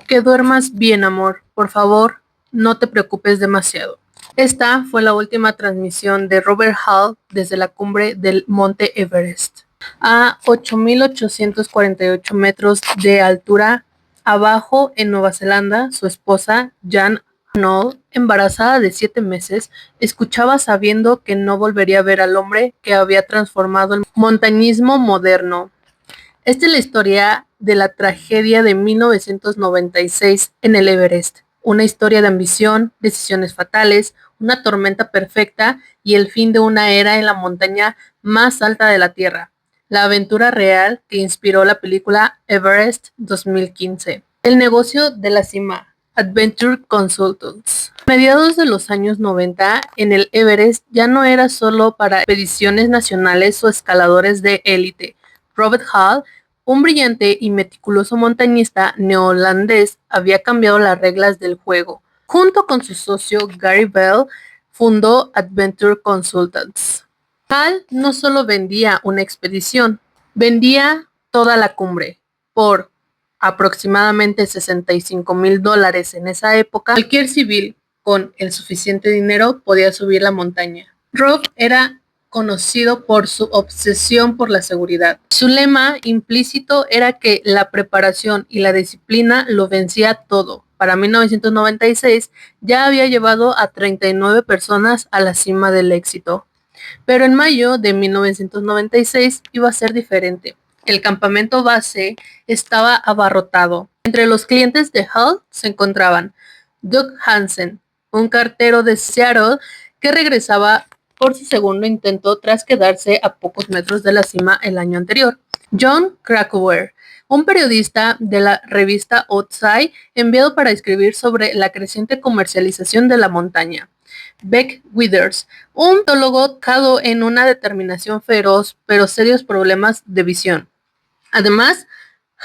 Que duermas bien, amor. Por favor, no te preocupes demasiado. Esta fue la última transmisión de Robert Hall desde la cumbre del Monte Everest. A 8.848 metros de altura, abajo en Nueva Zelanda, su esposa, Jan Arnold, embarazada de 7 meses, escuchaba sabiendo que no volvería a ver al hombre que había transformado el montañismo moderno. Esta es la historia de la tragedia de 1996 en el Everest. Una historia de ambición, decisiones fatales, una tormenta perfecta y el fin de una era en la montaña más alta de la Tierra. La aventura real que inspiró la película Everest 2015. El negocio de la cima. Adventure Consultants. A mediados de los años 90, en el Everest ya no era solo para expediciones nacionales o escaladores de élite. Robert Hall, un brillante y meticuloso montañista neozelandés, había cambiado las reglas del juego. Junto con su socio Gary Bell, fundó Adventure Consultants. Hall no solo vendía una expedición, vendía toda la cumbre. Por aproximadamente $65,000 en esa época, cualquier civil con el suficiente dinero podía subir la montaña. Rob era conocido por su obsesión por la seguridad. Su lema implícito era que la preparación y la disciplina lo vencía todo. Para 1996 ya había llevado a 39 personas a la cima del éxito. Pero en mayo de 1996 iba a ser diferente. El campamento base estaba abarrotado. Entre los clientes de Hall se encontraban Doug Hansen, un cartero de Seattle que regresaba por su segundo intento tras quedarse a pocos metros de la cima el año anterior. John Krakauer, un periodista de la revista Outside, enviado para escribir sobre la creciente comercialización de la montaña. Beck Withers, un biólogo cado en una determinación feroz, pero serios problemas de visión. Además,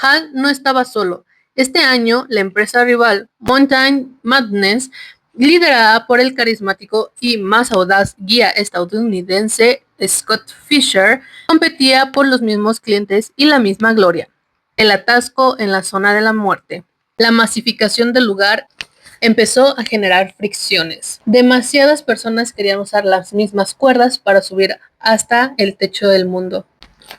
Hall no estaba solo. Este año, la empresa rival Mountain Madness, liderada por el carismático y más audaz guía estadounidense Scott Fisher, competía por los mismos clientes y la misma gloria. El atasco en la zona de la muerte. La masificación del lugar empezó a generar fricciones. Demasiadas personas querían usar las mismas cuerdas para subir hasta el techo del mundo.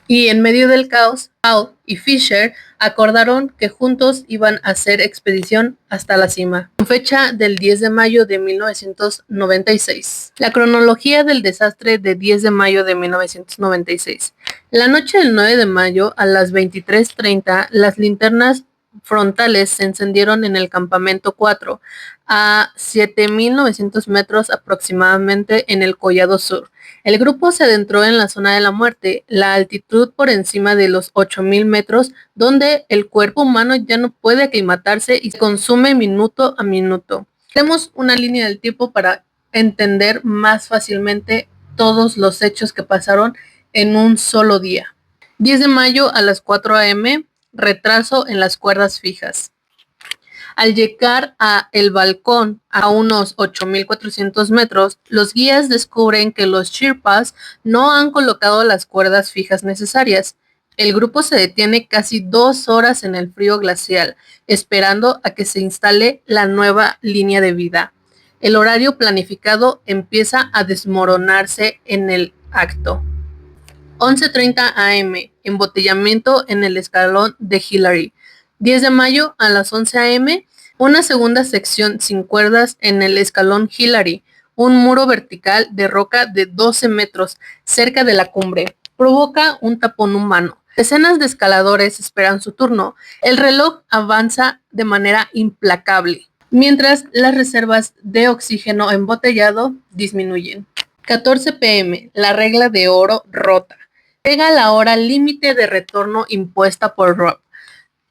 Y en medio del caos, Hall y Fisher acordaron que juntos iban a hacer expedición hasta la cima, con fecha del 10 de mayo de 1996. La cronología del desastre de 10 de mayo de 1996. La noche del 9 de mayo a las 23:30, las linternas frontales se encendieron en el campamento 4, a 7.900 metros aproximadamente en el Collado Sur. El grupo se adentró en la zona de la muerte, la altitud por encima de los 8.000 metros, donde el cuerpo humano ya no puede aclimatarse y se consume minuto a minuto. Tenemos una línea del tiempo para entender más fácilmente todos los hechos que pasaron en un solo día. 10 de mayo a las 4 a.m., retraso en las cuerdas fijas. Al llegar a el balcón a unos 8.400 metros, los guías descubren que los Sherpas no han colocado las cuerdas fijas necesarias. El grupo se detiene casi 2 horas en el frío glacial, esperando a que se instale la nueva línea de vida. El horario planificado empieza a desmoronarse en el acto. 11:30 a.m. Embotellamiento en el escalón de Hillary. 10 de mayo a las 11 a.m. Una segunda sección sin cuerdas en el escalón Hillary, un muro vertical de roca de 12 metros cerca de la cumbre. Provoca un tapón humano. Decenas de escaladores esperan su turno. El reloj avanza de manera implacable, mientras las reservas de oxígeno embotellado disminuyen. 14 p.m. La regla de oro rota. Llega la hora límite de retorno impuesta por Rob.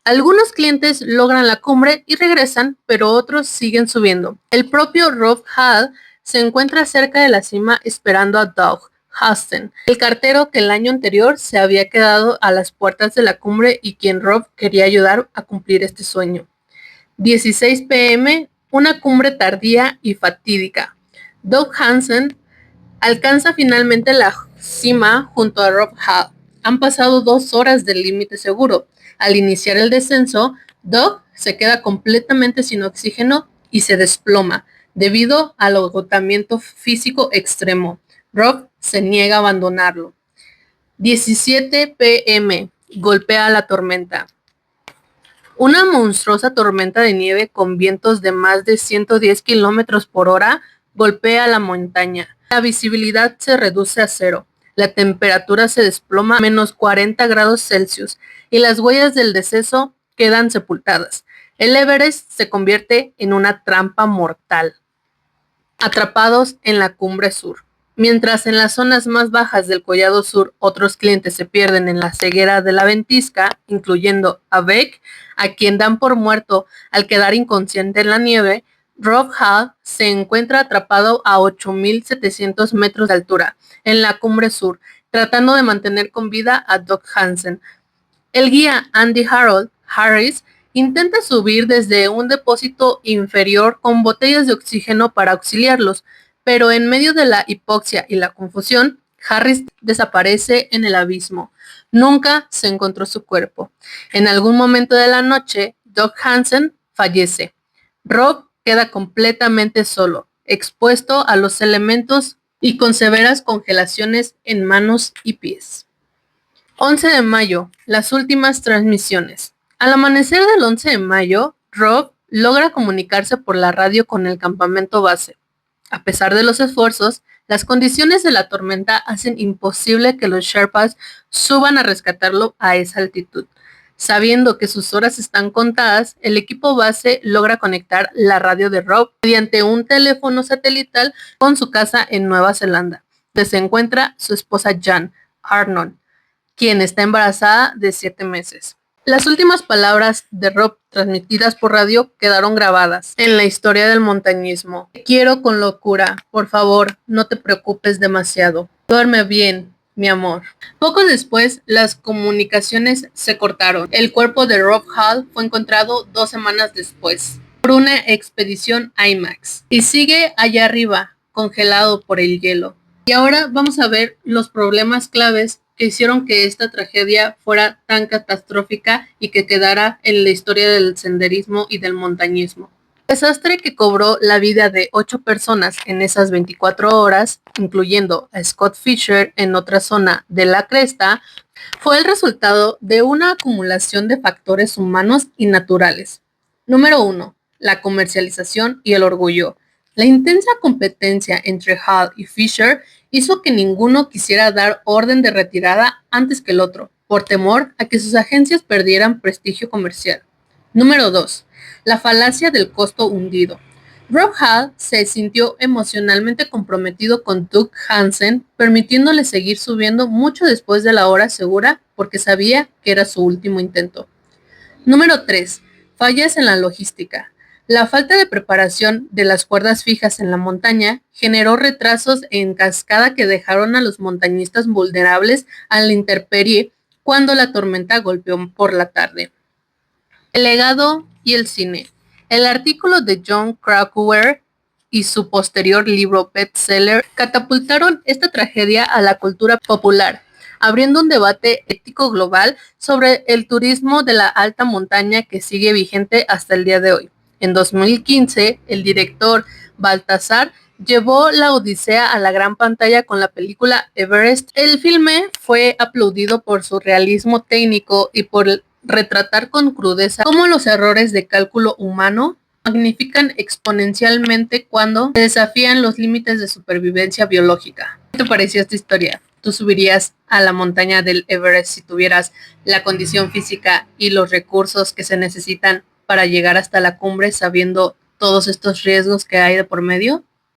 Algunos clientes logran la cumbre y regresan, pero otros siguen subiendo. El propio Rob Hall se encuentra cerca de la cima esperando a Doug Hansen, el cartero que el año anterior se había quedado a las puertas de la cumbre y quien Rob quería ayudar a cumplir este sueño. 16 p.m., una cumbre tardía y fatídica. Doug Hansen alcanza finalmente la cima junto a Rob Hall. Han pasado 2 horas del límite seguro. Al iniciar el descenso, Doug se queda completamente sin oxígeno y se desploma debido al agotamiento físico extremo. Rob se niega a abandonarlo. 17 p.m. Golpea la tormenta. Una monstruosa tormenta de nieve con vientos de más de 110 kilómetros por hora golpea la montaña. La visibilidad se reduce a cero. La temperatura se desploma a menos 40 grados Celsius y las huellas del deceso quedan sepultadas. El Everest se convierte en una trampa mortal. Atrapados en la cumbre sur. Mientras en las zonas más bajas del Collado Sur otros clientes se pierden en la ceguera de la ventisca, incluyendo a Beck, a quien dan por muerto al quedar inconsciente en la nieve, Rob Hall se encuentra atrapado a 8.700 metros de altura, en la cumbre sur, tratando de mantener con vida a Doc Hansen. El guía Andy Harold Harris intenta subir desde un depósito inferior con botellas de oxígeno para auxiliarlos, pero en medio de la hipoxia y la confusión, Harris desaparece en el abismo. Nunca se encontró su cuerpo. En algún momento de la noche, Doc Hansen fallece. Rob queda completamente solo, expuesto a los elementos y con severas congelaciones en manos y pies. 11 de mayo, las últimas transmisiones. Al amanecer del 11 de mayo, Rob logra comunicarse por la radio con el campamento base. A pesar de los esfuerzos, las condiciones de la tormenta hacen imposible que los Sherpas suban a rescatarlo a esa altitud. Sabiendo que sus horas están contadas, el equipo base logra conectar la radio de Rob mediante un teléfono satelital con su casa en Nueva Zelanda, donde se encuentra su esposa Jan Arnold, quien está embarazada de 7 meses. Las últimas palabras de Rob transmitidas por radio quedaron grabadas en la historia del montañismo. Te quiero con locura, por favor, no te preocupes demasiado. Duerme bien, mi amor. Poco después, las comunicaciones se cortaron. El cuerpo de Rob Hall fue encontrado 2 semanas después por una expedición IMAX y sigue allá arriba, congelado por el hielo. Y ahora vamos a ver los problemas claves que hicieron que esta tragedia fuera tan catastrófica y que quedara en la historia del senderismo y del montañismo. El desastre que cobró la vida de 8 personas en esas 24 horas, incluyendo a Scott Fisher en otra zona de la cresta, fue el resultado de una acumulación de factores humanos y naturales. Número 1. La comercialización y el orgullo. La intensa competencia entre Hall y Fisher hizo que ninguno quisiera dar orden de retirada antes que el otro, por temor a que sus agencias perdieran prestigio comercial. Número 2. La falacia del costo hundido. Rob Hall se sintió emocionalmente comprometido con Doug Hansen, permitiéndole seguir subiendo mucho después de la hora segura porque sabía que era su último intento. Número 3. Fallas en la logística. La falta de preparación de las cuerdas fijas en la montaña generó retrasos en cascada que dejaron a los montañistas vulnerables a la intemperie cuando la tormenta golpeó por la tarde. El legado y el cine. El artículo de John Krakauer y su posterior libro bestseller catapultaron esta tragedia a la cultura popular, abriendo un debate ético global sobre el turismo de la alta montaña que sigue vigente hasta el día de hoy. En 2015, el director Baltasar llevó la odisea a la gran pantalla con la película Everest. El filme fue aplaudido por su realismo técnico y por retratar con crudeza cómo los errores de cálculo humano magnifican exponencialmente cuando se desafían los límites de supervivencia biológica. ¿Qué te pareció esta historia? ¿Tú subirías a la montaña del Everest si tuvieras la condición física y los recursos que se necesitan para llegar hasta la cumbre sabiendo todos estos riesgos que hay de por medio?